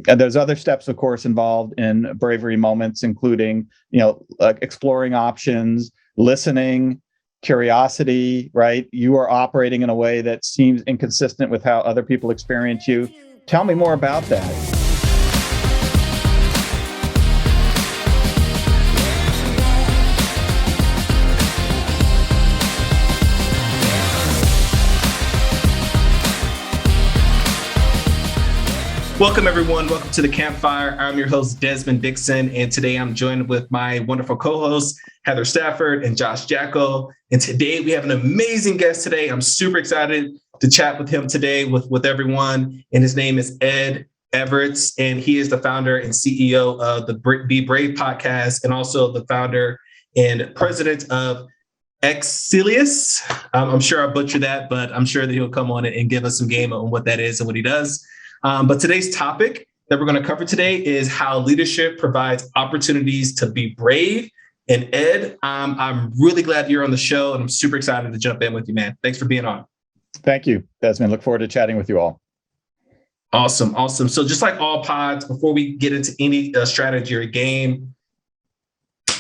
And there's other steps, of course, involved in bravery moments, including, exploring options, listening, curiosity, right? You are operating in a way that seems inconsistent with how other people experience you. Tell me more about that. Welcome, everyone. Welcome to the Campfire. I'm your host, Desmond Dixon, and today I'm joined with my wonderful co-hosts, Heather Stafford and Josh Jacko. And today we have an amazing guest today. I'm super excited to chat with him today with everyone. And his name is Ed Evarts, and he is the founder and CEO of the Be Brave podcast, and also the founder and president of Exilius. I'm sure I butchered that, but I'm sure that he'll come on and give us some game on what that is and what he does. But today's topic that we're going to cover today is how leadership provides opportunities to be brave. And Ed, I'm really glad you're on the show, and I'm super excited to jump in with you, man. Thanks for being on. Thank you, Desmond. Look forward to chatting with you all. Awesome. So just like all pods, before we get into any strategy or game,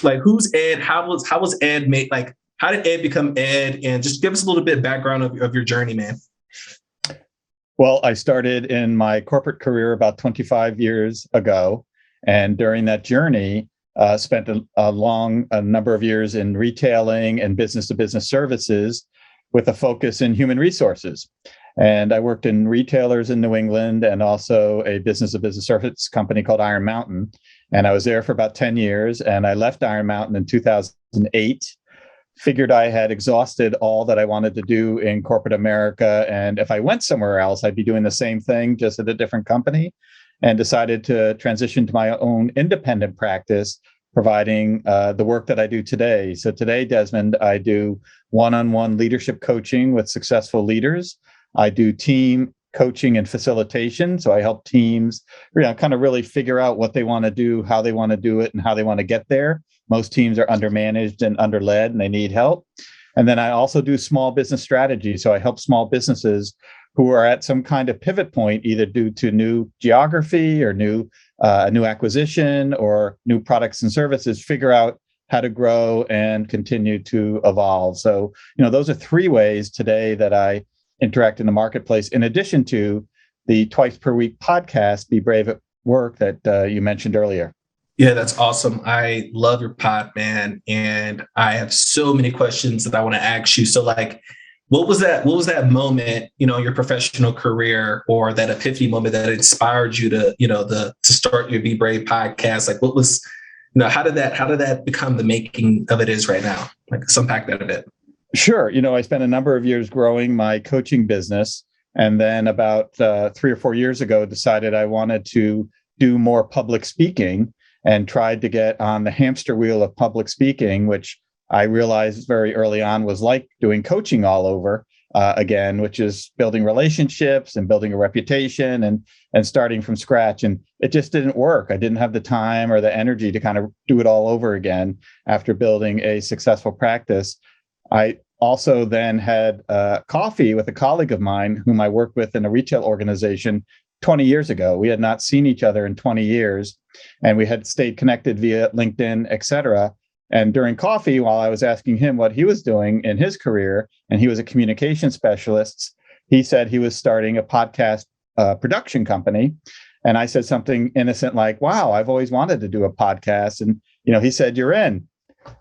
like who's Ed? How was Ed made? Like, how did Ed become Ed? And just give us a little bit of background of your journey, man. Well, I started in my corporate career about 25 years ago. And during that journey, spent a number of years in retailing and business-to-business services with a focus in human resources. And I worked in retailers in New England and also a business-to-business service company called Iron Mountain. And I was there for about 10 years. And I left Iron Mountain in 2008. Figured I had exhausted all that I wanted to do in corporate America. And if I went somewhere else, I'd be doing the same thing, just at a different company, and decided to transition to my own independent practice, providing the work that I do today. So today, Desmond, I do one-on-one leadership coaching with successful leaders. I do team coaching and facilitation. So I help teams, kind of really figure out what they want to do, how they want to do it, and how they want to get there. Most teams are undermanaged and underled, and they need help. And then I also do small business strategy. So I help small businesses who are at some kind of pivot point, either due to new geography or new acquisition or new products and services, figure out how to grow and continue to evolve. So, those are three ways today that I interact in the marketplace, in addition to the twice per week podcast, Be Brave at Work, that you mentioned earlier. Yeah, that's awesome. I love your pod, man. And I have so many questions that I want to ask you. So like, what was that moment, in your professional career, or that epiphany moment that inspired you to, to start your Be Brave podcast? Like, what was, how did that become the making of it is right now? Like, let's unpack that a bit. Sure. I spent a number of years growing my coaching business. And then about 3 or 4 years ago, decided I wanted to do more public speaking, and tried to get on the hamster wheel of public speaking, which I realized very early on was like doing coaching all over again, which is building relationships and building a reputation and starting from scratch. And it just didn't work. I didn't have the time or the energy to kind of do it all over again after building a successful practice. I also then had coffee with a colleague of mine whom I worked with in a retail organization 20 years ago. We had not seen each other in 20 years, and we had stayed connected via LinkedIn, et cetera. And during coffee, while I was asking him what he was doing in his career, and he was a communication specialist, he said he was starting a podcast production company. And I said something innocent like, wow, I've always wanted to do a podcast. And, he said, you're in.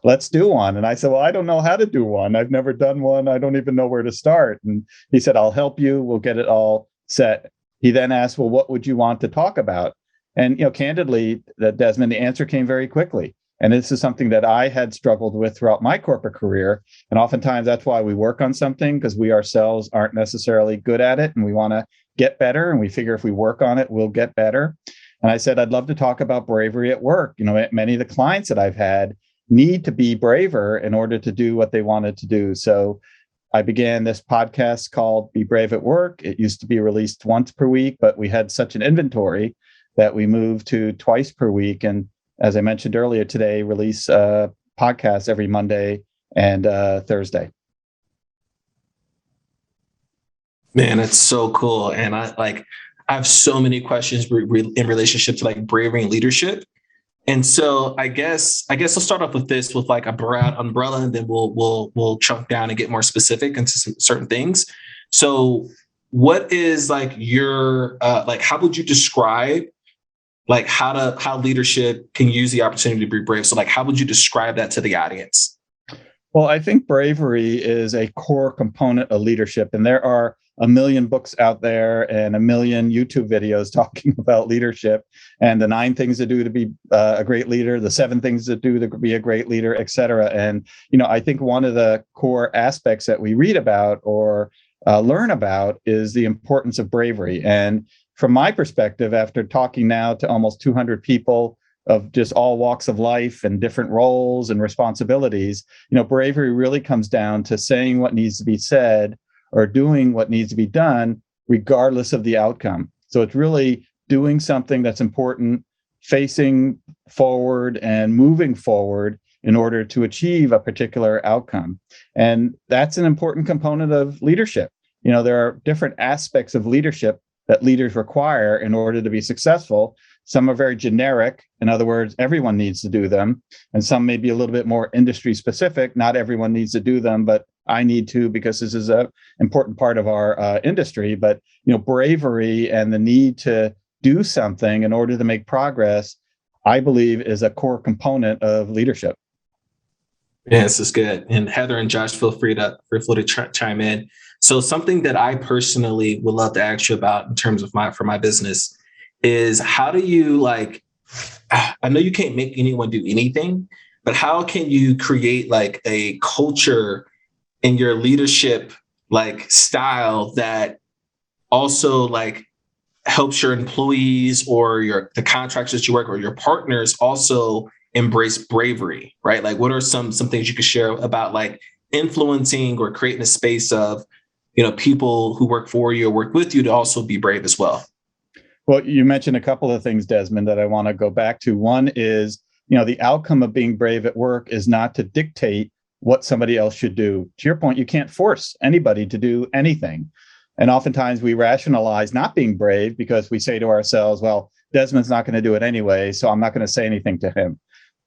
Let's do one. And I said, well, I don't know how to do one. I've never done one. I don't even know where to start. And he said, I'll help you. We'll get it all set. He then asked, well, what would you want to talk about? And, candidly, Desmond, the answer came very quickly. And this is something that I had struggled with throughout my corporate career. And oftentimes that's why we work on something, because we ourselves aren't necessarily good at it and we want to get better. And we figure if we work on it, we'll get better. And I said, I'd love to talk about bravery at work. Many of the clients that I've had need to be braver in order to do what they wanted to do. So I began this podcast called Be Brave at Work. It used to be released once per week, but we had such an inventory that we moved to twice per week. And as I mentioned earlier today, release podcasts every Monday and Thursday. Man, it's so cool. And I have so many questions in relationship to like bravery and leadership. And so I guess I'll start off with this with like a broad umbrella, and then we'll chunk down and get more specific into some certain things. So what is like your like how would you describe like how leadership can use the opportunity to be brave? So like how would you describe that to the audience? Well, I think bravery is a core component of leadership, and there are a million books out there and a million YouTube videos talking about leadership and the 9 things to do to be a great leader, the 7 things to do to be a great leader, et cetera. And, I think one of the core aspects that we read about or learn about is the importance of bravery. And from my perspective, after talking now to almost 200 people of just all walks of life and different roles and responsibilities, bravery really comes down to saying what needs to be said or doing what needs to be done, regardless of the outcome. So it's really doing something that's important, facing forward and moving forward in order to achieve a particular outcome. And that's an important component of leadership. There are different aspects of leadership that leaders require in order to be successful. Some are very generic. In other words, everyone needs to do them. And some may be a little bit more industry specific. Not everyone needs to do them, but I need to because this is an important part of our industry. But, bravery and the need to do something in order to make progress, I believe, is a core component of leadership. Yeah, this is good. And Heather and Josh, feel free to chime in. So something that I personally would love to ask you about in terms of for my business is how do you like, I know you can't make anyone do anything, but how can you create like a culture in your leadership like style that also like helps your employees or the contractors that you work or your partners also embrace bravery, right? Like what are some things you could share about like influencing or creating a space of, people who work for you or work with you to also be brave as well? Well, you mentioned a couple of things, Desmond, that I want to go back to. One is, the outcome of being brave at work is not to dictate what somebody else should do. To your point, you can't force anybody to do anything. And oftentimes we rationalize not being brave because we say to ourselves, well, Desmond's not going to do it anyway, so I'm not going to say anything to him.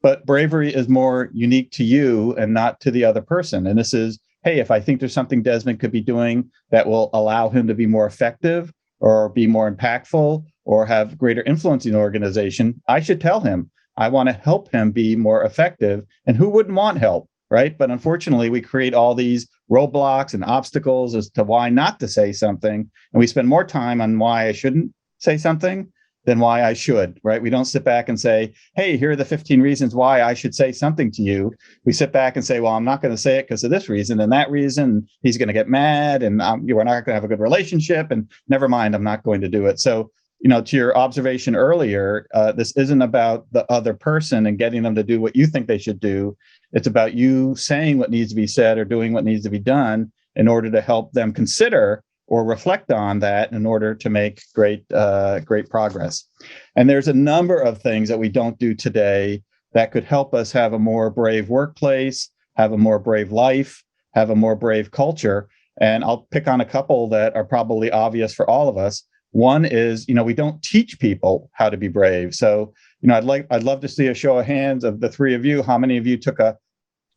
But bravery is more unique to you and not to the other person. And this is, hey, if I think there's something Desmond could be doing that will allow him to be more effective or be more impactful or have greater influence in the organization, I should tell him. I want to help him be more effective. And who wouldn't want help, right? But unfortunately, we create all these roadblocks and obstacles as to why not to say something. And we spend more time on why I shouldn't say something than why I should, right? We don't sit back and say, hey, here are the 15 reasons why I should say something to you. We sit back and say, well, I'm not going to say it because of this reason and that reason. He's going to get mad and we're not going to have a good relationship. And never mind, I'm not going to do it. So, to your observation earlier, this isn't about the other person and getting them to do what you think they should do. It's about you saying what needs to be said or doing what needs to be done in order to help them consider or reflect on that in order to make great progress. And there's a number of things that we don't do today that could help us have a more brave workplace, have a more brave life, have a more brave culture. And I'll pick on a couple that are probably obvious for all of us. One is, we don't teach people how to be brave. So, I'd love to see a show of hands of the 3 of you. How many of you took a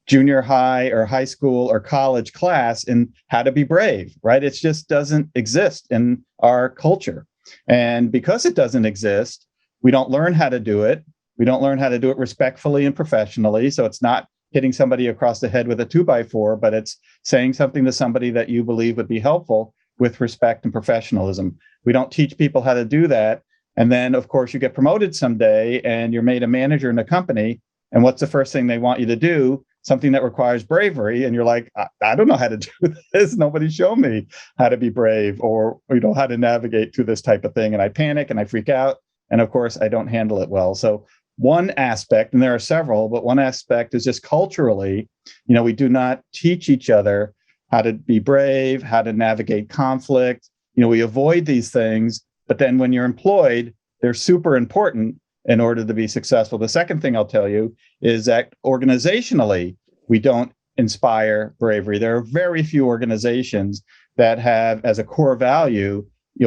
junior high or high school or college class in how to be brave, right? It just doesn't exist in our culture. And because it doesn't exist, we don't learn how to do it. We don't learn how to do it respectfully and professionally. So it's not hitting somebody across the head with a 2x4, but it's saying something to somebody that you believe would be helpful with respect and professionalism. We don't teach people how to do that. And then, of course, you get promoted someday and you're made a manager in a company. And what's the first thing they want you to do? Something that requires bravery. And you're like, I don't know how to do this. Nobody showed me how to be brave or, how to navigate through this type of thing. And I panic and I freak out. And of course, I don't handle it well. So one aspect, and there are several, but one aspect is just culturally, we do not teach each other how to be brave, how to navigate conflict. We avoid these things, but then when you're employed, they're super important in order to be successful. The second thing I'll tell you is that organizationally, we don't inspire bravery. There are very few organizations that have as a core value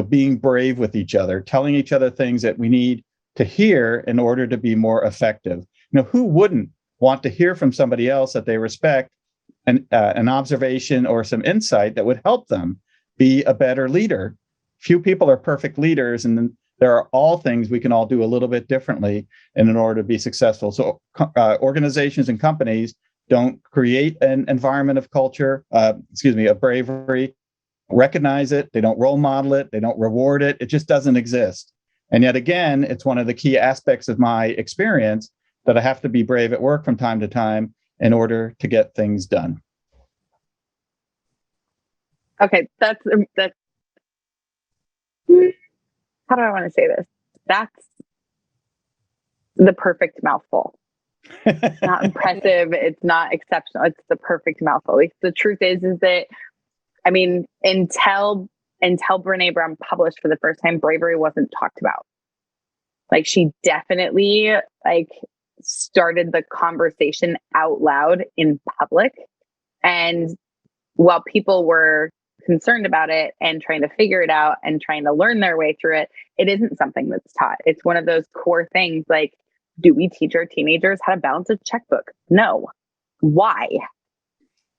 being brave with each other, telling each other things that we need to hear in order to be more effective. Who wouldn't want to hear from somebody else that they respect, an observation or some insight that would help them be a better leader? Few people are perfect leaders, and there are all things we can all do a little bit differently in order to be successful. So organizations and companies don't create an environment of culture, of bravery, recognize it, they don't role model it, they don't reward it, it just doesn't exist. And yet again, it's one of the key aspects of my experience that I have to be brave at work from time to time in order to get things done. Okay, that's how do I want to say this? That's the perfect mouthful. It's not impressive. It's not exceptional. It's the perfect mouthful. The truth is that, I mean, until Brené Brown published for the first time, bravery wasn't talked about. Like, she definitely started the conversation out loud in public. And while people were concerned about it and trying to figure it out and trying to learn their way through it, it isn't something that's taught. It's one of those core things. Like, do we teach our teenagers how to balance a checkbook? No. Why?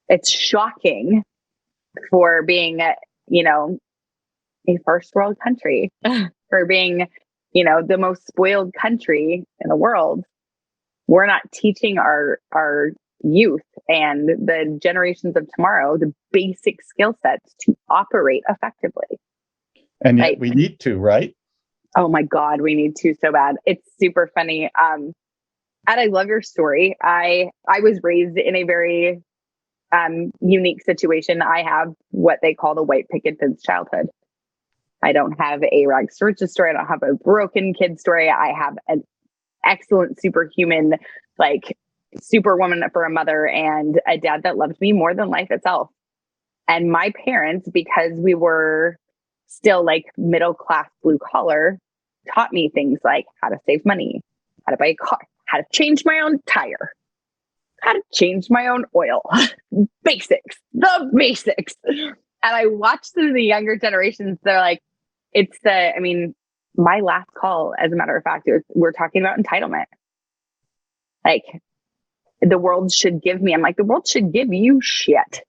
It's shocking for being, a first world country, for being, the most spoiled country in the world. We're not teaching our youth and the generations of tomorrow the basic skill sets to operate effectively. And yet we need to, right? Oh my God, we need to so bad. It's super funny. Ed, I love your story. I was raised in a very unique situation. I have what they call the white picket fence childhood. I don't have a rags to riches story. I don't have a broken kid story. I have an excellent superhuman, superwoman for a mother, and a dad that loved me more than life itself. And my parents, because we were still middle class blue collar, taught me things like how to save money, how to buy a car, how to change my own tire, how to change my own oil. Basics, the basics. And I watched some of the younger generations. They're like, my last call, as a matter of fact, we're talking about entitlement. The world should give me. I'm like, the world should give you shit.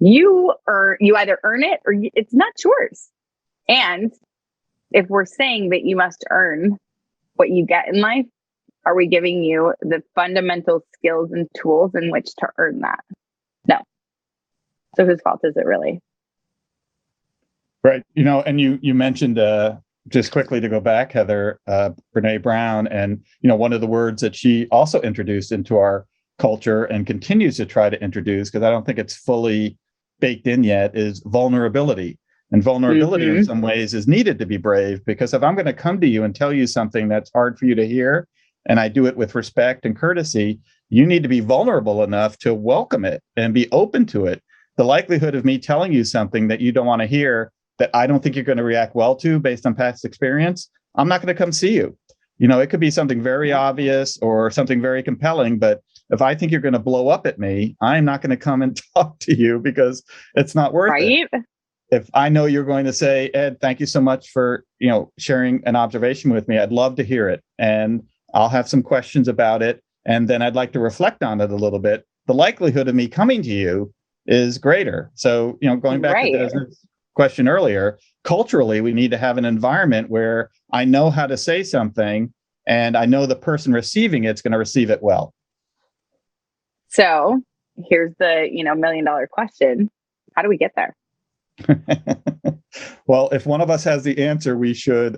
You either earn it or it's not yours. And if we're saying that you must earn what you get in life, are we giving you the fundamental skills and tools in which to earn that? No. So whose fault is it really? Right. And you mentioned, just quickly to go back, Heather, Brené Brown, and, one of the words that she also introduced into our culture and continues to try to introduce, because I don't think it's fully baked in yet, is vulnerability. And vulnerability in some ways is needed to be brave, because if I'm going to come to you and tell you something that's hard for you to hear, and I do it with respect and courtesy, you need to be vulnerable enough to welcome it and be open to it. The likelihood of me telling you something that you don't want to hear, that I don't think you're going to react well to based on past experience, I'm not going to come see you. It could be something very obvious or something very compelling, but if I think you're going to blow up at me, I'm not going to come and talk to you, because it's not worth it. If I know you're going to say, Ed, thank you so much for, sharing an observation with me, I'd love to hear it. And I'll have some questions about it. And then I'd like to reflect on it a little bit. The likelihood of me coming to you is greater. So, going back to Desmond's question earlier, culturally, we need to have an environment where I know how to say something and I know the person receiving it's going to receive it well. So here's the, $1 million question. How do we get there? Well, if one of us has the answer, we should,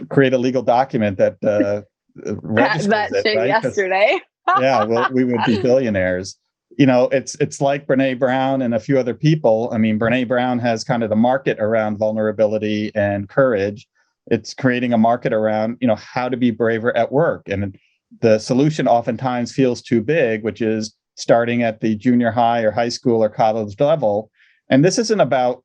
create a legal document that registers that it, shit right? Yesterday. Yeah, well, we would be billionaires. It's like Brené Brown and a few other people. I mean, Brené Brown has kind of the market around vulnerability and courage. It's creating a market around, how to be braver at work. And the solution oftentimes feels too big, which is starting at the junior high or high school or college level. And this isn't about,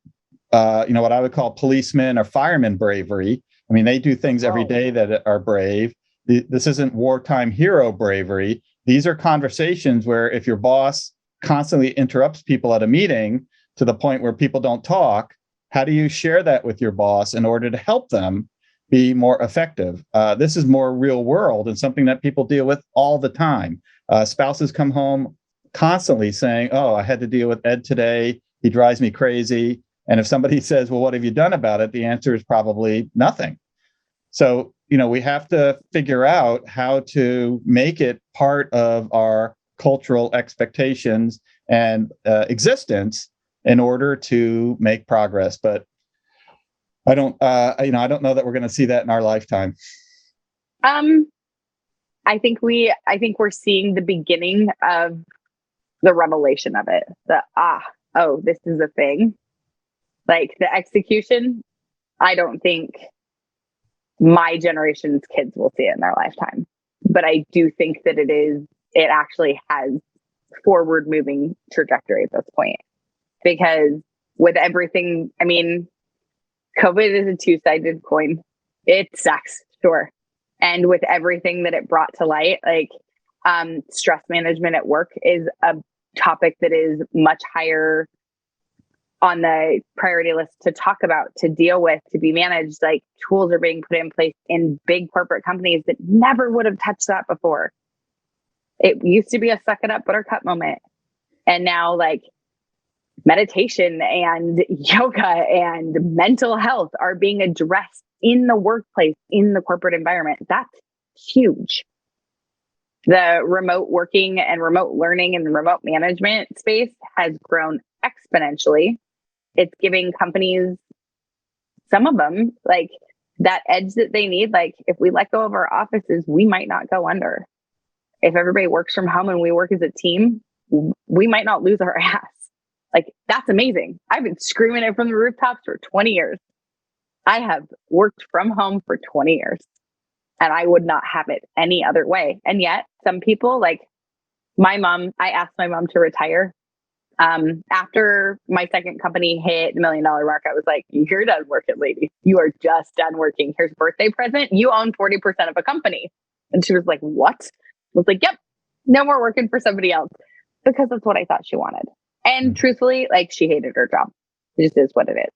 what I would call policemen or firemen bravery. I mean, they do things every day that are brave. This isn't wartime hero bravery. These are conversations where if your boss constantly interrupts people at a meeting, to the point where people don't talk, how do you share that with your boss in order to help them be more effective? This is more real world and something that people deal with all the time. Spouses come home constantly saying, oh, I had to deal with Ed today. He drives me crazy. And if somebody says, well, what have you done about it? The answer is probably nothing. So, we have to figure out how to make it part of our cultural expectations and existence in order to make progress. But I don't know that we're going to see that in our lifetime. I think we're seeing the beginning of the revelation of it. This is a thing. Like the execution, I don't think my generation's kids will see it in their lifetime. But I do think that it actually has forward moving trajectory at this point. Because with everything, COVID is a two-sided coin. It sucks, sure. And with everything that it brought to light, stress management at work is a topic that is much higher on the priority list to talk about, to deal with, to be managed. Like tools are being put in place in big corporate companies that never would have touched that before. It used to be a suck it up buttercup moment. And now meditation and yoga and mental health are being addressed in the workplace, in the corporate environment. That's huge. The remote working and remote learning and remote management space has grown exponentially. It's giving companies, some of them, that edge that they need. If we let go of our offices, we might not go under. If everybody works from home and we work as a team, we might not lose our ass. That's amazing. I've been screaming it from the rooftops for 20 years. I have worked from home for 20 years and I would not have it any other way. And yet some people my mom, I asked my mom to retire. After my second company hit the $1 million mark, I was like, you're done working, lady. You are just done working. Here's a birthday present. You own 40% of a company. And she was like, what? I was like, yep, no more working for somebody else, because that's what I thought she wanted. And truthfully, she hated her job. It just is what it is.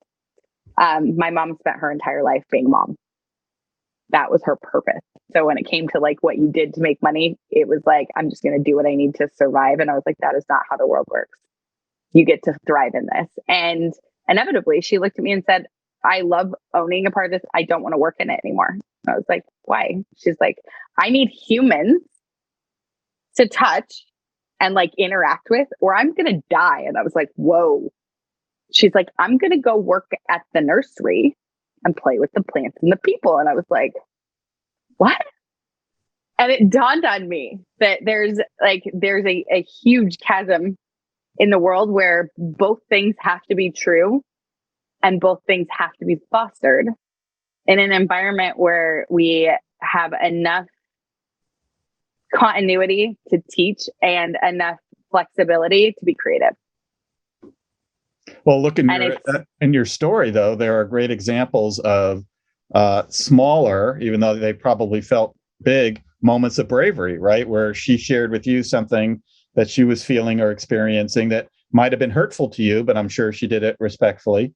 My mom spent her entire life being a mom. That was her purpose. So when it came to what you did to make money, it was I'm just going to do what I need to survive. And I was like, that is not how the world works. You get to thrive in this. And inevitably she looked at me and said, I love owning a part of this. I don't want to work in it anymore. And I was like, why? She's like, I need humans to touch and interact with, or I'm going to die. And I was like, whoa. She's like, I'm going to go work at the nursery and play with the plants and the people. And I was like, what? And it dawned on me that there's a huge chasm in the world where both things have to be true and both things have to be fostered in an environment where we have enough continuity to teach and enough flexibility to be creative. Well, look in your story, though, there are great examples of smaller, even though they probably felt big, moments of bravery, right? Where she shared with you something that she was feeling or experiencing that might have been hurtful to you, but I'm sure she did it respectfully.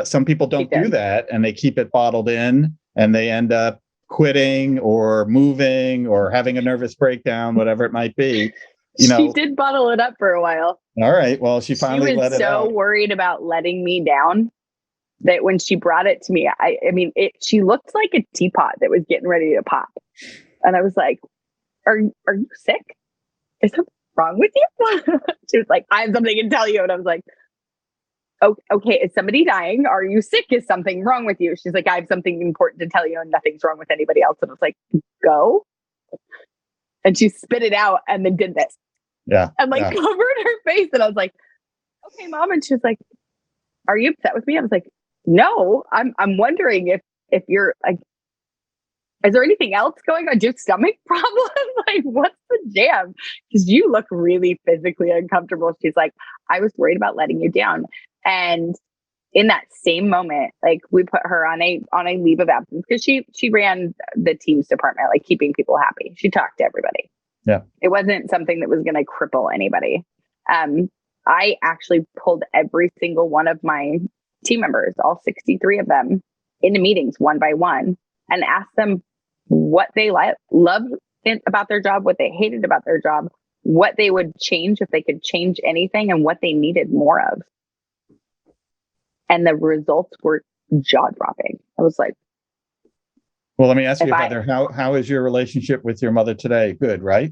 Some people don't do that and they keep it bottled in and they end up quitting or moving or having a nervous breakdown, whatever it might be. She did bottle it up for a while. All right. Well, she finally let it out. She was so worried about letting me down that when she brought it to me, she looked like a teapot that was getting ready to pop. And I was like, are you sick? Is something wrong with you? She was like, I have something to tell you. And I was like, oh, okay, is somebody dying? Are you sick? Is something wrong with you? She's like, I have something important to tell you and nothing's wrong with anybody else. And I was like, go. And she spit it out and then did this. Yeah. And covered her face. And I was like, okay, Mom. And she was like, are you upset with me? I was like, no, I'm wondering if you're is there anything else going on? Do you have stomach problems? What's the jam? Because you look really physically uncomfortable. She's like, I was worried about letting you down. And in that same moment, we put her on a leave of absence because she ran the teams department, keeping people happy. She talked to everybody. Yeah. It wasn't something that was going to cripple anybody. I actually pulled every single one of my team members, all 63 of them, into meetings one by one and asked them what they loved about their job, what they hated about their job, what they would change if they could change anything, and what they needed more of. And the results were jaw-dropping. I was like, well, let me ask you, Heather, how is your relationship with your mother today? Good, right?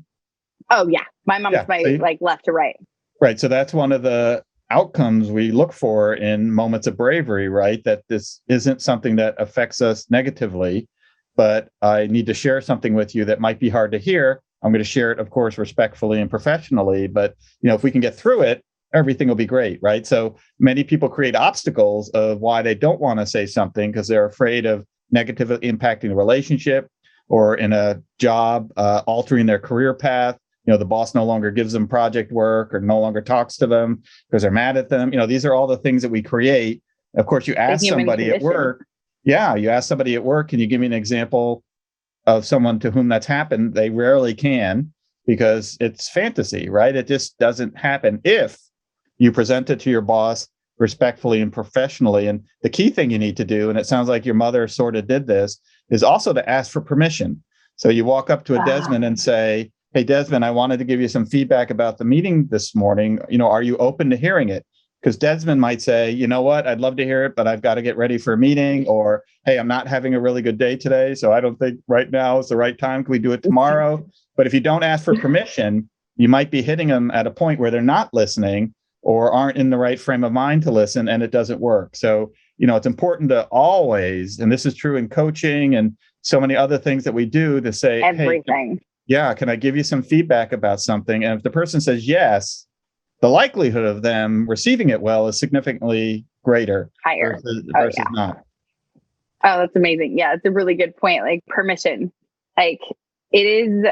Oh, yeah. My mom's like left to right. Right. So that's one of the outcomes we look for in moments of bravery, right? That this isn't something that affects us negatively, but I need to share something with you that might be hard to hear. I'm going to share it, of course, respectfully and professionally, but if we can get through it, everything will be great, right? So many people create obstacles of why they don't want to say something because they're afraid of negatively impacting the relationship, or in a job, altering their career path. The boss no longer gives them project work or no longer talks to them because they're mad at them. These are all the things that we create. Of course, you ask somebody at work. Yeah, you ask somebody at work, can you give me an example of someone to whom that's happened? They rarely can, because it's fantasy, right? It just doesn't happen if you present it to your boss respectfully and professionally. And the key thing you need to do, and it sounds like your mother sort of did this, is also to ask for permission. So you walk up to a Desmond and say, hey, Desmond, I wanted to give you some feedback about the meeting this morning. Are you open to hearing it? Because Desmond might say, you know what, I'd love to hear it, but I've got to get ready for a meeting. Or, hey, I'm not having a really good day today, so I don't think right now is the right time. Can we do it tomorrow? But if you don't ask for permission, you might be hitting them at a point where they're not listening or aren't in the right frame of mind to listen, and it doesn't work. So, it's important to always, and this is true in coaching and so many other things that we do, to say, everything. Hey, yeah, can I give you some feedback about something? And if the person says yes, the likelihood of them receiving it well is significantly greater. Higher. Versus not. Oh, that's amazing. Yeah, it's a really good point. Like permission. Like it is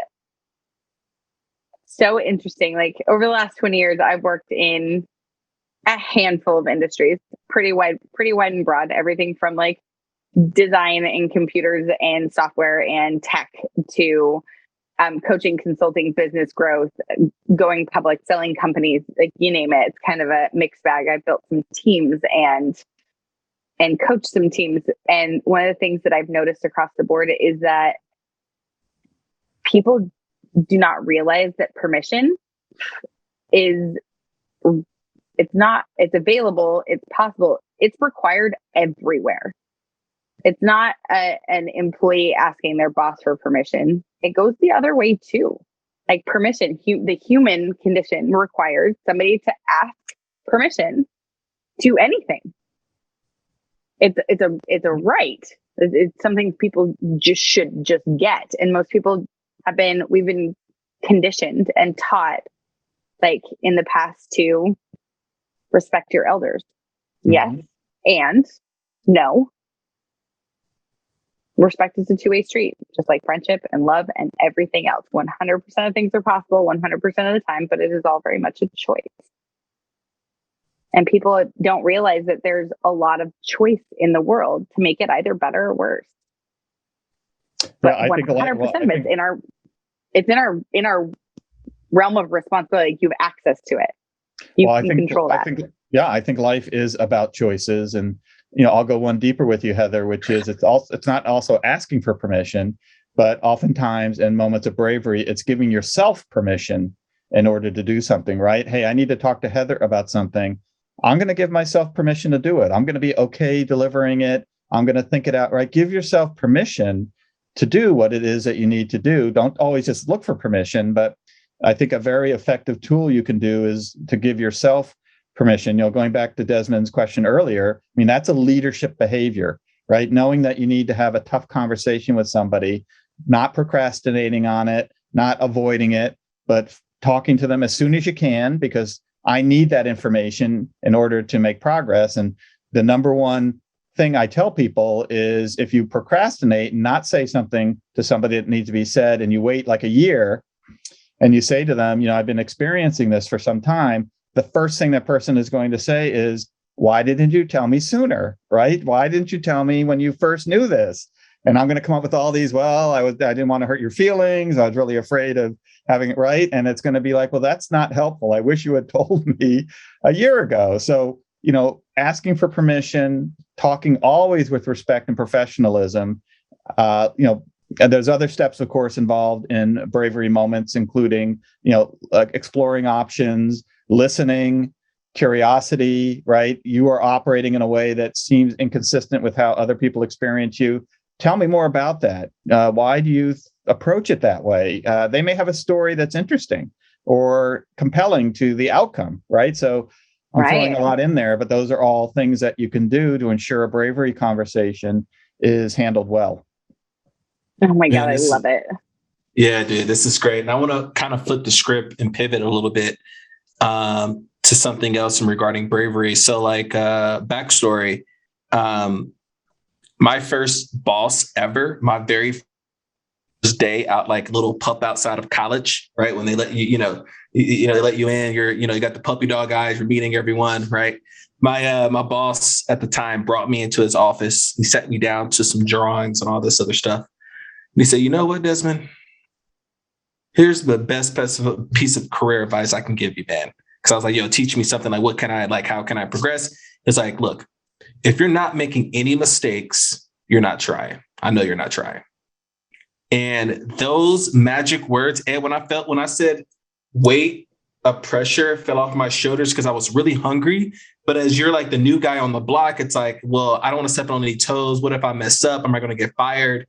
so interesting. Like over the last 20 years, I've worked in a handful of industries, pretty wide and broad, everything from like design and computers and software and tech to coaching, consulting, business growth, going public, selling companies, like you name it. It's kind of a mixed bag. I've built some teams and coached some teams. And one of the things that I've noticed across the board is that people do not realize that permission it's available, it's possible, it's required everywhere. It's not an employee asking their boss for permission. It goes the other way too. Like permission, the human condition requires somebody to ask permission to anything. It's a right. It's something people should get. And most people we've been conditioned and taught, like in the past, to respect your elders. Mm-hmm. Yes and no. Respect is a two-way street, just like friendship and love and everything else. 100% of things are possible 100% of the time, but it is all very much a choice. And people don't realize that there's a lot of choice in the world to make it either better or worse. But I 100% of it's in our realm of responsibility. Like you have access to it. You control that. I think life is about choices. And I'll go one deeper with you, Heather, which is it's not also asking for permission, but oftentimes in moments of bravery, it's giving yourself permission in order to do something, right? Hey, I need to talk to Heather about something. I'm going to give myself permission to do it. I'm going to be okay delivering it. I'm going to think it out, right? Give yourself permission to do what it is that you need to do. Don't always just look for permission, but I think a very effective tool you can do is to give yourself permission. Going back to Desmond's question earlier, I mean, that's a leadership behavior, right? Knowing that you need to have a tough conversation with somebody, not procrastinating on it, not avoiding it, but talking to them as soon as you can, because I need that information in order to make progress. And the number one thing I tell people is if you procrastinate and not say something to somebody that needs to be said, and you wait like a year and you say to them, I've been experiencing this for some time, the first thing that person is going to say is, why didn't you tell me sooner, right? Why didn't you tell me when you first knew this? And I'm going to come up with all these. Well, I didn't want to hurt your feelings. I was really afraid of having it right. And it's going to be like, well, that's not helpful. I wish you had told me a year ago. So, asking for permission, talking always with respect and professionalism. And there's other steps, of course, involved in bravery moments, including, exploring options, listening, curiosity, right? You are operating in a way that seems inconsistent with how other people experience you. Tell me more about that. Why do you approach it that way? They may have a story that's interesting or compelling to the outcome, right? So I'm throwing a lot in there, but those are all things that you can do to ensure a bravery conversation is handled well. Oh my God, I love it. Yeah, dude, this is great. And I want to kind of flip the script and pivot a little bit to something else regarding bravery. So backstory, my first boss ever, my very first day out, like little pup outside of college, right? When they let you, they let you in, you got the puppy dog eyes, you're meeting everyone, right? My boss at the time brought me into his office. He sat me down to some drawings and all this other stuff. And he said, "You know what, Desmond? Here's the best piece of career advice I can give you, man." Because I was like, teach me something. Like, how can I progress? It's like, look, if you're not making any mistakes, you're not trying. I know you're not trying. And those magic words, and when I said weight of pressure fell off my shoulders because I was really hungry. But as you're like the new guy on the block, it's like, well, I don't want to step on any toes. What if I mess up? Am I going to get fired?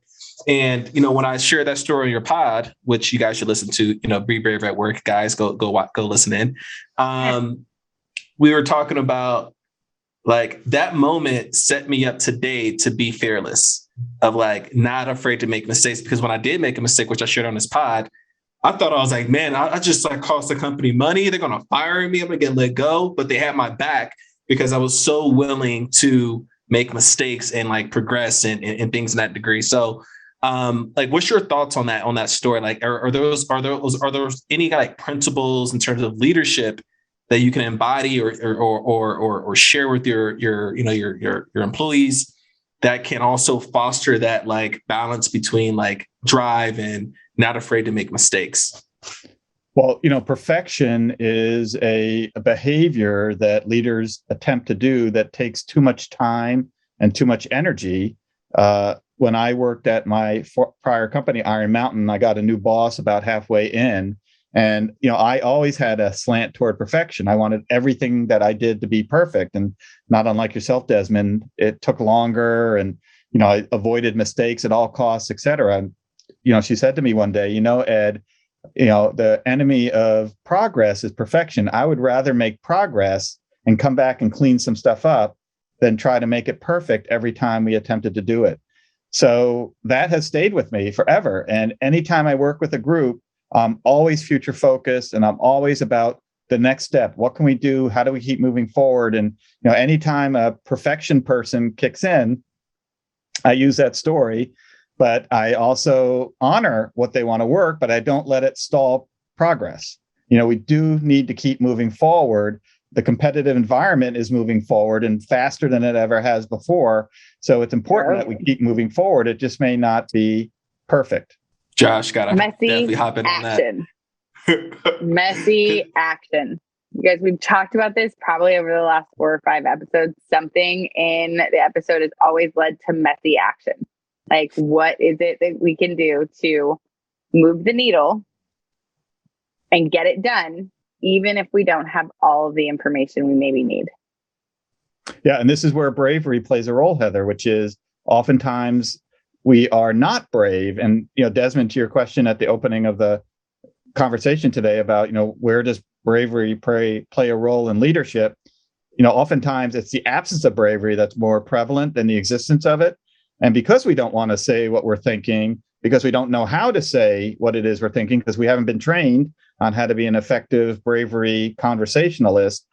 And, when I share that story on your pod, which you guys should listen to, Be Brave at Work, guys, go listen in. We were talking about like that moment set me up today to be fearless, of like not afraid to make mistakes. Because when I did make a mistake, which I shared on this pod, I thought I was like, man, I just like cost the company money. They're going to fire me. I'm going to get let go. But they had my back because I was so willing to make mistakes and like progress and things in that degree. So what's your thoughts on that story? Like, are those any like principles in terms of leadership that you can embody or share with your employees that can also foster that like balance between like drive and not afraid to make mistakes? Well, perfection is a behavior that leaders attempt to do that takes too much time and too much energy. When I worked at my prior company, Iron Mountain, I got a new boss about halfway in. And, I always had a slant toward perfection. I wanted everything that I did to be perfect. And not unlike yourself, Desmond, it took longer and, I avoided mistakes at all costs, et cetera. And, she said to me one day, Ed, the enemy of progress is perfection. I would rather make progress and come back and clean some stuff up than try to make it perfect every time we attempted to do it. So that has stayed with me forever. And anytime I work with a group, I'm always future focused and I'm always about the next step. What can we do? How do we keep moving forward? And, anytime a perfection person kicks in, I use that story, but I also honor what they want to work, but I don't let it stall progress. We do need to keep moving forward. The competitive environment is moving forward and faster than it ever has before. So it's important that we keep moving forward. It just may not be perfect. Josh, gotta definitely hop in action. On that. Messy action. You guys, we've talked about this probably over the last 4 or 5 episodes. Something in the episode has always led to messy action. Like, what is it that we can do to move the needle and get it done, even if we don't have all of the information we maybe need? Yeah, and this is where bravery plays a role, Heather, which is oftentimes we are not brave. And, Desmond, to your question at the opening of the conversation today about, where does bravery play a role in leadership? Oftentimes it's the absence of bravery that's more prevalent than the existence of it. And because we don't want to say what we're thinking, because we don't know how to say what it is we're thinking, because we haven't been trained on how to be an effective bravery conversationalist,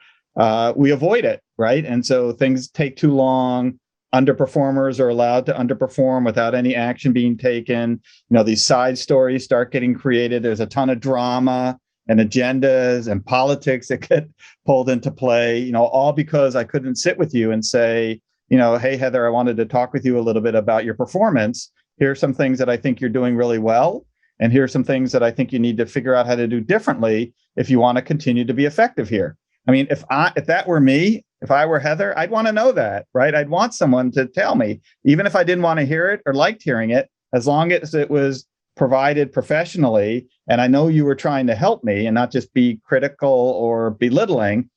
we avoid it, right? And so things take too long. Underperformers are allowed to underperform without any action being taken. These side stories start getting created. There's a ton of drama and agendas and politics that get pulled into play, all because I couldn't sit with you and say, hey, Heather, I wanted to talk with you a little bit about your performance. here are some things that I think you're doing really well. And here are some things that I think you need to figure out how to do differently if you want to continue to be effective here. I mean, if that were me, if I were Heather, I'd want to know that, right? I'd want someone to tell me, even if I didn't want to hear it or liked hearing it, as long as it was provided professionally, and I know you were trying to help me and not just be critical or belittling,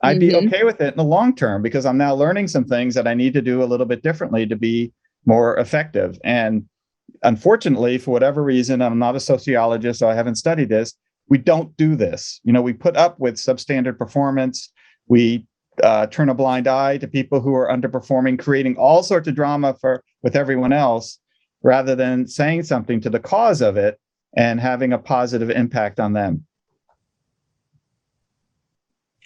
I'd be okay with it in the long term, because I'm now learning some things that I need to do a little bit differently to be more effective. And unfortunately, for whatever reason, I'm not a sociologist, so I haven't studied this. We don't do this. We put up with substandard performance. We turn a blind eye to people who are underperforming, creating all sorts of drama with everyone else, rather than saying something to the cause of it and having a positive impact on them.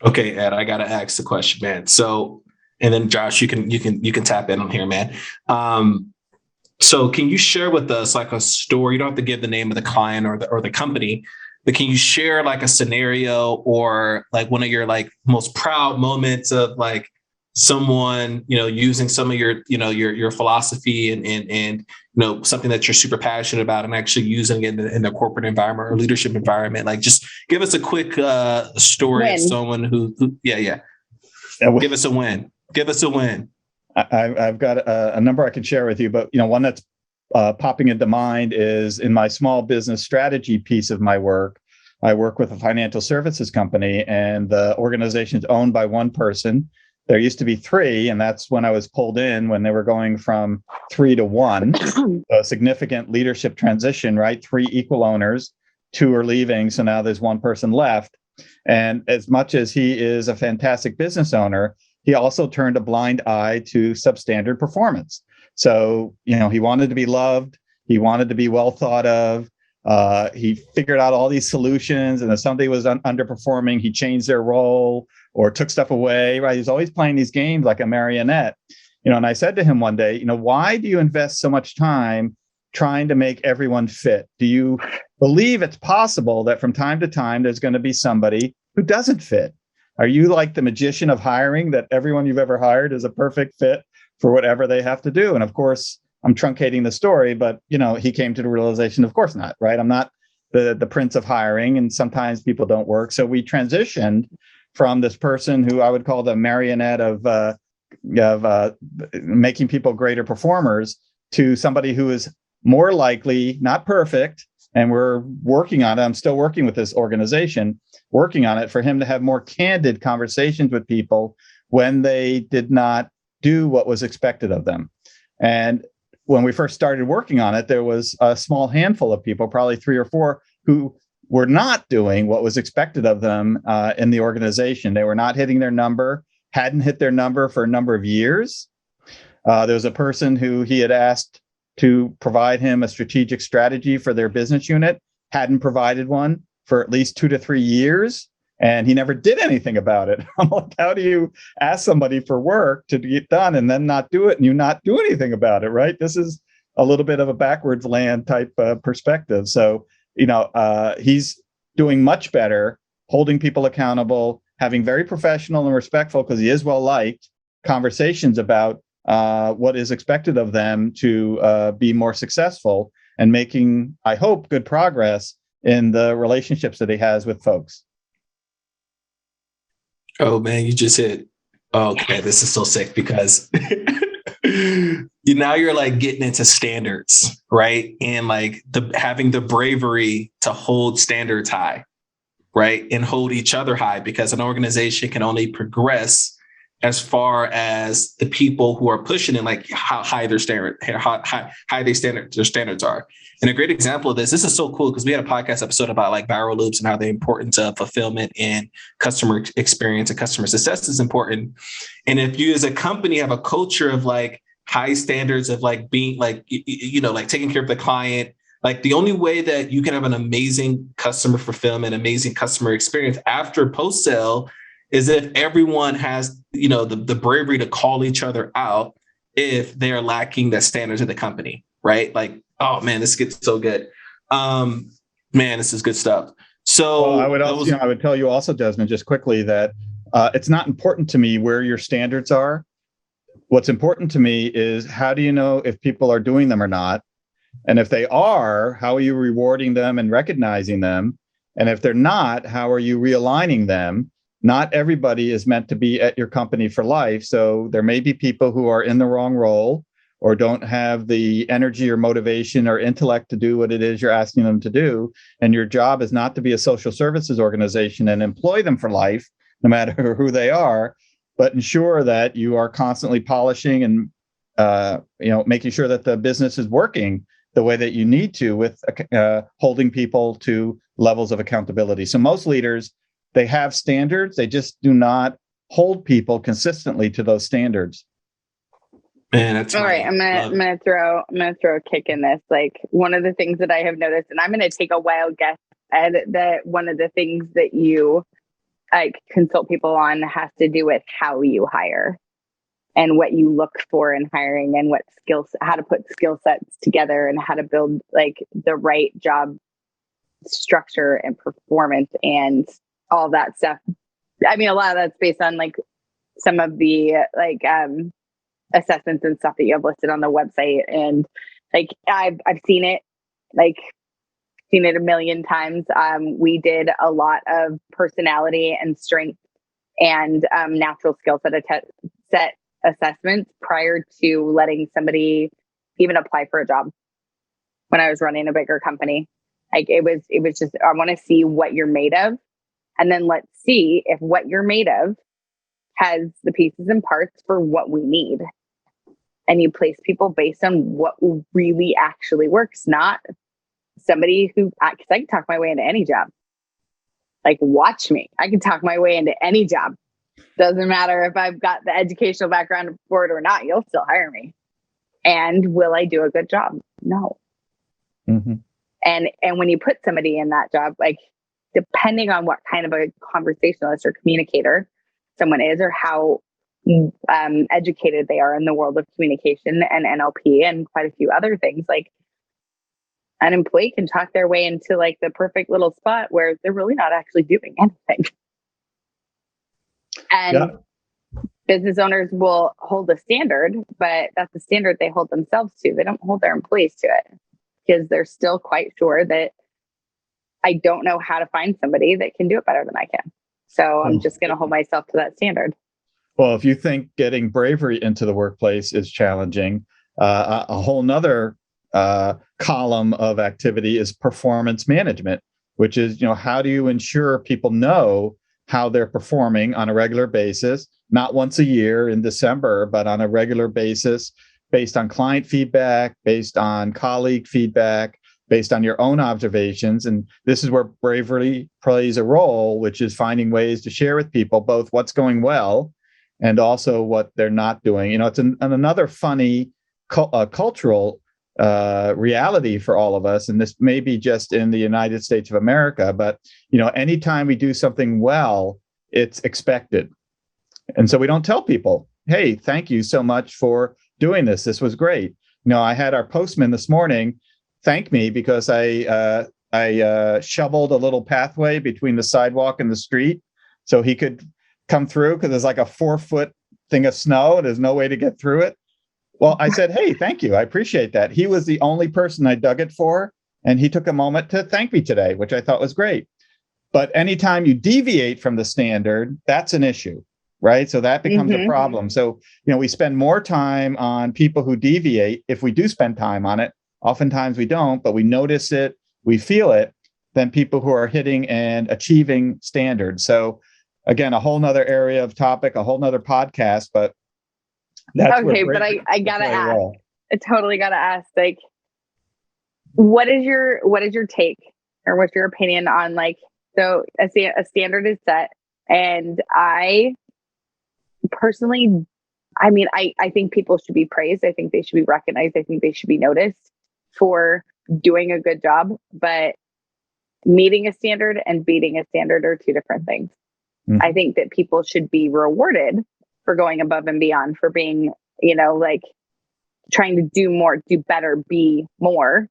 Okay, Ed, I gotta ask the question, man. So, and then Josh, you can tap in on here, man. So can you share with us like a story? You don't have to give the name of the client or the company, but can you share like a scenario or like one of your like most proud moments of like someone, using some of your philosophy and something that you're super passionate about and actually using it in the corporate environment or leadership environment? Like, just give us a quick story of someone who give us a win. Give us a win. I've got a number I can share with you, but one that's popping into mind is in my small business strategy piece of my work. I work with a financial services company, and the organization is owned by one person. There used to be three, and that's when I was pulled in when they were going from 3 to 1. A significant leadership transition, right? 3 equal owners, 2 are leaving, so now there's one person left. And as much as he is a fantastic business owner, he also turned a blind eye to substandard performance. So, he wanted to be loved. He wanted to be well thought of. He figured out all these solutions, and if somebody was underperforming, he changed their role or took stuff away, right? He's always playing these games like a marionette. And I said to him one day, why do you invest so much time trying to make everyone fit? Do you believe it's possible that from time to time there's going to be somebody who doesn't fit? Are you like the magician of hiring, that everyone you've ever hired is a perfect fit for whatever they have to do? And of course, I'm truncating the story, but he came to the realization, of course not, right? I'm not the prince of hiring, and sometimes people don't work. So we transitioned from this person who I would call the marionette of making people greater performers to somebody who is more likely, not perfect, and we're working on it. I'm still working with this organization, working on it for him to have more candid conversations with people when they did not do what was expected of them. And when we first started working on it, there was a small handful of people, probably 3 or 4, who were not doing what was expected of them in the organization. They were not hitting their number, hadn't hit their number for a number of years. There was a person who he had asked to provide him a strategic strategy for their business unit, hadn't provided one for at least 2 to 3 years, and he never did anything about it. I'm like, how do you ask somebody for work to get done and then not do it, and you not do anything about it, right? This is a little bit of a backwards land type perspective. So, he's doing much better, holding people accountable, having very professional and respectful, because he is well-liked, conversations about what is expected of them to be more successful, and making, I hope, good progress in the relationships that he has with folks. Oh man, you just hit. Okay, this is so sick because now you're like getting into standards, right? And like having the bravery to hold standards high, right? And hold each other high, because an organization can only progress as far as the people who are pushing it, like how high their standards are. And a great example of this is so cool, because we had a podcast episode about like viral loops and how the importance of fulfillment and customer experience and customer success is important. And if you as a company have a culture of like high standards of like being like, like taking care of the client, like the only way that you can have an amazing customer fulfillment, amazing customer experience after post-sale is if everyone has, the bravery to call each other out if they're lacking the standards of the company, right? Like, oh man, this gets so good. Man, this is good stuff. So well, I would tell you also, Desmond, just quickly that it's not important to me where your standards are. What's important to me is, how do you know if people are doing them or not? And if they are, how are you rewarding them and recognizing them? And if they're not, how are you realigning them? Not everybody is meant to be at your company for life. So there may be people who are in the wrong role or don't have the energy or motivation or intellect to do what it is you're asking them to do. And your job is not to be a social services organization and employ them for life, no matter who they are, but ensure that you are constantly polishing and making sure that the business is working the way that you need to with holding people to levels of accountability. So most leaders, they have standards, they just do not hold people consistently to those standards. Man, that's all right. I'm gonna throw a kick in this. Like, one of the things that I have noticed, and I'm gonna take a wild guess, Ed, that one of the things that you consult people on has to do with how you hire and what you look for in hiring and what how to put skill sets together and how to build like the right job structure and performance and all that stuff. I mean, a lot of that's based on like some of the assessments and stuff that you have listed on the website. And like, I've seen it, seen it a million times. We did a lot of personality and strength and natural skill set assessments prior to letting somebody even apply for a job when I was running a bigger company. Like, it was just, I want to see what you're made of. And then let's see if what you're made of has the pieces and parts for what we need. And you place people based on what really actually works, not somebody who, because I can talk my way into any job. Like, watch me. I can talk my way into any job. Doesn't matter if I've got the educational background for it or not, you'll still hire me. And will I do a good job? No. Mm-hmm. And when you put somebody in that job, like, depending on what kind of a conversationalist or communicator someone is, or how educated they are in the world of communication and NLP and quite a few other things, like, an employee can talk their way into like the perfect little spot where they're really not actually doing anything. And business owners will hold a standard, but that's the standard they hold themselves to. They don't hold their employees to it because they're still quite sure that I don't know how to find somebody that can do it better than I can. So I'm just going to hold myself to that standard. Well, if you think getting bravery into the workplace is challenging, a whole nother column of activity is performance management, which is, how do you ensure people know how they're performing on a regular basis, not once a year in December, but on a regular basis, based on client feedback, based on colleague feedback, based on your own observations. And this is where bravery plays a role, which is finding ways to share with people both what's going well and also what they're not doing. It's another funny cultural reality for all of us. And this may be just in the United States of America, but, anytime we do something well, it's expected. And so we don't tell people, hey, thank you so much for doing this. This was great. I had our postman this morning thank me because I shoveled a little pathway between the sidewalk and the street so he could come through, because there's like a 4-foot thing of snow and there's no way to get through it. Well, I said, hey, thank you. I appreciate that. He was the only person I dug it for, and he took a moment to thank me today, which I thought was great. But anytime you deviate from the standard, that's an issue, right? So that becomes a problem. So, we spend more time on people who deviate, if we do spend time on it. Oftentimes we don't, but we notice it, we feel it, than people who are hitting and achieving standards. So again, a whole nother area of topic, a whole nother podcast, but that's okay. But I gotta ask, I totally gotta ask, like, what is your take or what's your opinion on, like, so a standard is set, and I personally, I mean, I think people should be praised. I think they should be recognized. I think they should be noticed for doing a good job, but meeting a standard and beating a standard are two different things. Mm-hmm. I think that people should be rewarded for going above and beyond, for being, like, trying to do more, do better, be more.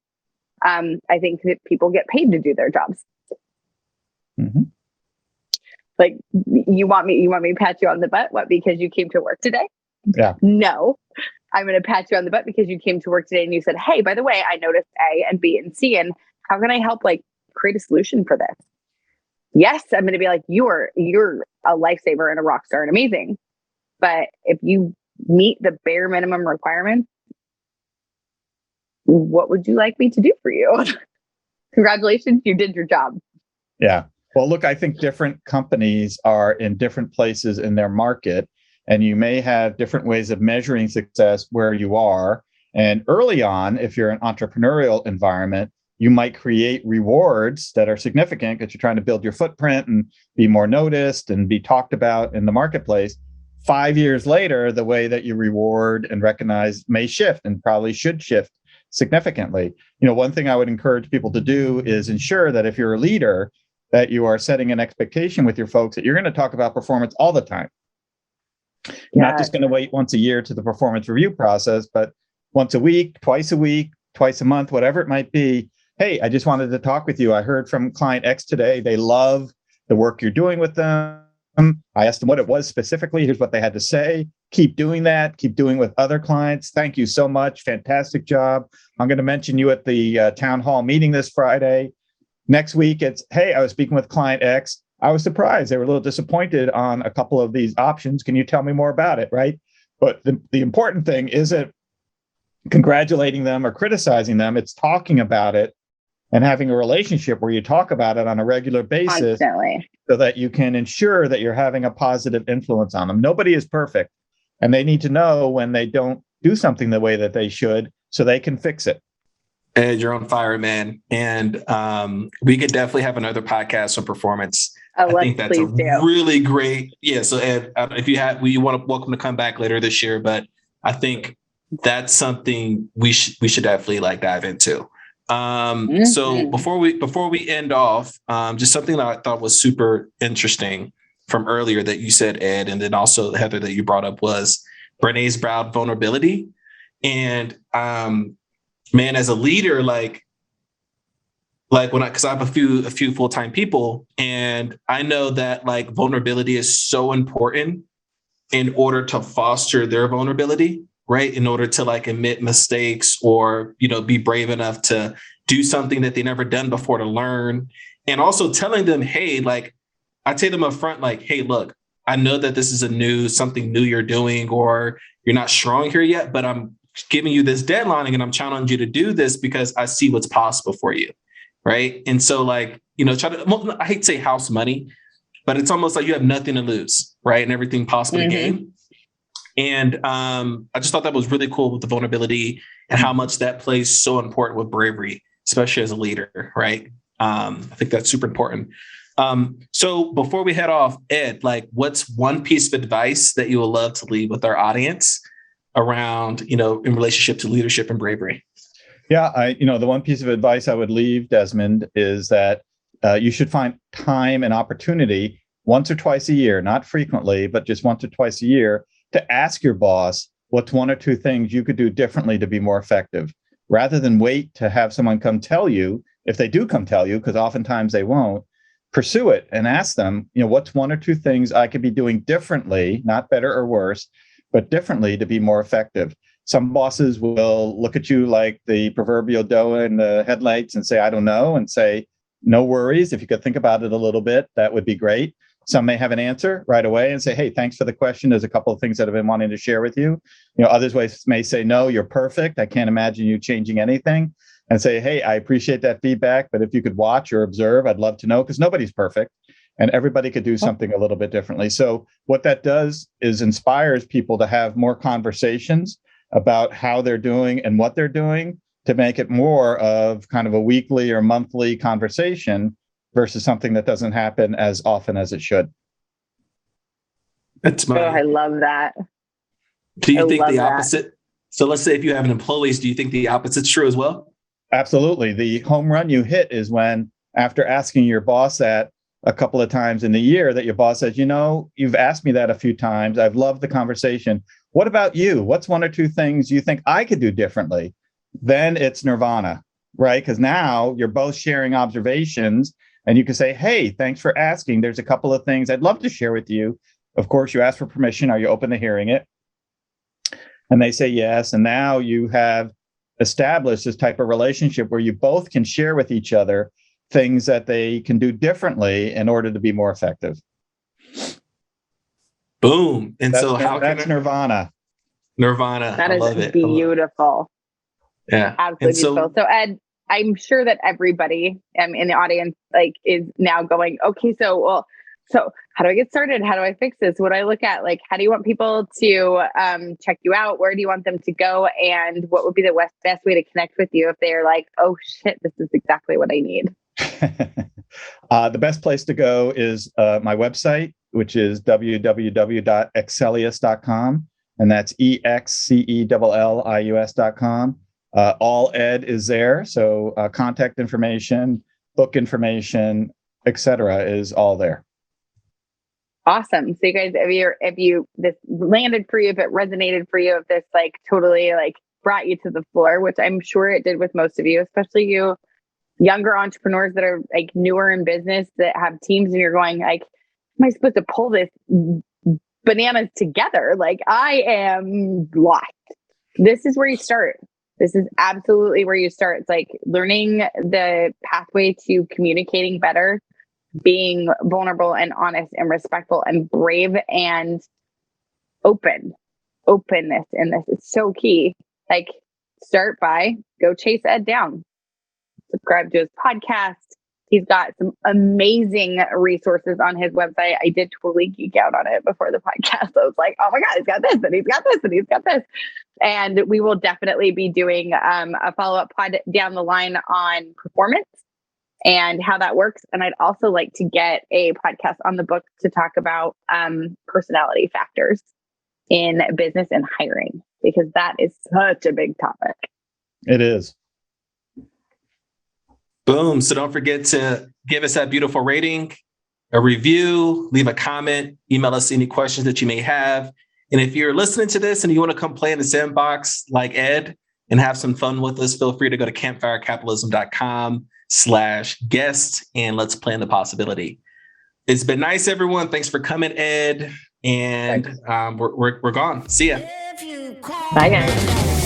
I think that people get paid to do their jobs. Mm-hmm. Like, you want me to pat you on the butt? What, because you came to work today? Yeah. No. I'm going to pat you on the butt because you came to work today and you said, hey, by the way, I noticed A and B and C, and how can I help like create a solution for this? Yes, I'm going to be like, you're a lifesaver and a rock star and amazing. But if you meet the bare minimum requirements, what would you like me to do for you? Congratulations, you did your job. Yeah. Well, look, I think different companies are in different places in their market, and you may have different ways of measuring success where you are. And early on, if you're an entrepreneurial environment, you might create rewards that are significant because you're trying to build your footprint and be more noticed and be talked about in the marketplace. 5 years later, the way that you reward and recognize may shift and probably should shift significantly. One thing I would encourage people to do is ensure that if you're a leader, that you are setting an expectation with your folks that you're going to talk about performance all the time. You're not just going to wait once a year to the performance review process, but once a week, twice a month, whatever it might be. Hey, I just wanted to talk with you. I heard from client X today. They love the work you're doing with them. I asked them what it was specifically. Here's what they had to say. Keep doing that. Keep doing with other clients. Thank you so much. Fantastic job. I'm going to mention you at the town hall meeting this Friday. Next week, it's, hey, I was speaking with client X. I was surprised. They were a little disappointed on a couple of these options. Can you tell me more about it, right? But the important thing isn't congratulating them or criticizing them. It's talking about it and having a relationship where you talk about it on a regular basis. Constantly. So that you can ensure that you're having a positive influence on them. Nobody is perfect, and they need to know when they don't do something the way that they should so they can fix it. Ed, you're on fire, man. And we could definitely have another podcast on performance. Oh, I think that's a really great. Yeah. So Ed, if you want to, welcome to come back later this year, but I think that's something we should definitely like dive into. So before we end off, just something that I thought was super interesting from earlier that you said, Ed, and then also Heather that you brought up was Brené's Brown vulnerability. And man, as a leader, because I have a few full-time people, and I know that like vulnerability is so important in order to foster their vulnerability, right? In order to like admit mistakes or, be brave enough to do something that they never done before to learn. And also telling them, hey, like I tell them up front, like, hey, look, I know that this is something new you're doing, or you're not strong here yet, but I'm giving you this deadline and I'm challenging you to do this because I see what's possible for you. Right. And so like, I hate to say house money, but it's almost like you have nothing to lose, right? And everything possible to gain. And I just thought that was really cool with the vulnerability and how much that plays so important with bravery, especially as a leader, right? I think that's super important. So before we head off, Ed, like what's one piece of advice that you would love to leave with our audience around, in relationship to leadership and bravery? Yeah, the one piece of advice I would leave, Desmond, is that you should find time and opportunity once or twice a year, not frequently, but just once or twice a year, to ask your boss what's one or two things you could do differently to be more effective, rather than wait to have someone come tell you. If they do come tell you, because oftentimes they won't, pursue it and ask them, what's one or two things I could be doing differently, not better or worse, but differently to be more effective. Some bosses will look at you like the proverbial doe in the headlights and say, I don't know, and say, no worries. If you could think about it a little bit, that would be great. Some may have an answer right away and say, hey, thanks for the question. There's a couple of things that I've been wanting to share with you. Others may say, no, you're perfect. I can't imagine you changing anything. And say, hey, I appreciate that feedback, but if you could watch or observe, I'd love to know, because nobody's perfect and everybody could do something a little bit differently. So what that does is inspires people to have more conversations about how they're doing and what they're doing, to make it more of kind of a weekly or monthly conversation versus something that doesn't happen as often as it should. I love that. Do you think the opposite? So let's say if you have an employees, do you think the opposite's true as well? Absolutely. The home run you hit is when, after asking your boss that a couple of times in the year, that your boss says, you've asked me that a few times. I've loved the conversation. What about you? What's one or two things you think I could do differently? Then it's nirvana, right? Because now you're both sharing observations and you can say, hey, thanks for asking. There's a couple of things I'd love to share with you. Of course, you ask for permission. Are you open to hearing it? And they say yes. And now you have established this type of relationship where you both can share with each other things that they can do differently in order to be more effective. Boom. And so that's Nirvana. Nirvana. That I love is it. beautiful. Yeah. Absolutely beautiful. So Ed, I'm sure that everybody in the audience is now going, okay, so how do I get started? How do I fix this? What do I look at? How do you want people to check you out? Where do you want them to go? And what would be the best way to connect with you if they're like, oh shit, this is exactly what I need? The best place to go is my website, which is www.excelius.com. And that's EXCELLIUS.com. All Ed is there. So contact information, book information, etc. is all there. Awesome. So you guys, if this landed for you, if it resonated for you, if this totally brought you to the floor, which I'm sure it did with most of you, especially you younger entrepreneurs that are newer in business that have teams, and you're going am I supposed to pull this bananas together? I am lost. This is where you start. This is absolutely where you start. It's learning the pathway to communicating better, being vulnerable and honest and respectful and brave and openness in this is so key. Start by go chase Ed down, subscribe to his podcast. He's got some amazing resources on his website. I did totally geek out on it before the podcast. I was like, oh my God, he's got this and he's got this and he's got this. And we will definitely be doing a follow-up pod down the line on performance and how that works. And I'd also like to get a podcast on the book to talk about personality factors in business and hiring, because that is such a big topic. It is. Boom. So don't forget to give us that beautiful rating, a review, leave a comment, email us any questions that you may have. And if you're listening to this and you want to come play in the sandbox like Ed and have some fun with us, feel free to go to campfirecapitalism.com/guest and let's plan the possibility. It's been nice, everyone. Thanks for coming, Ed. And we're gone. See ya. Bye, guys.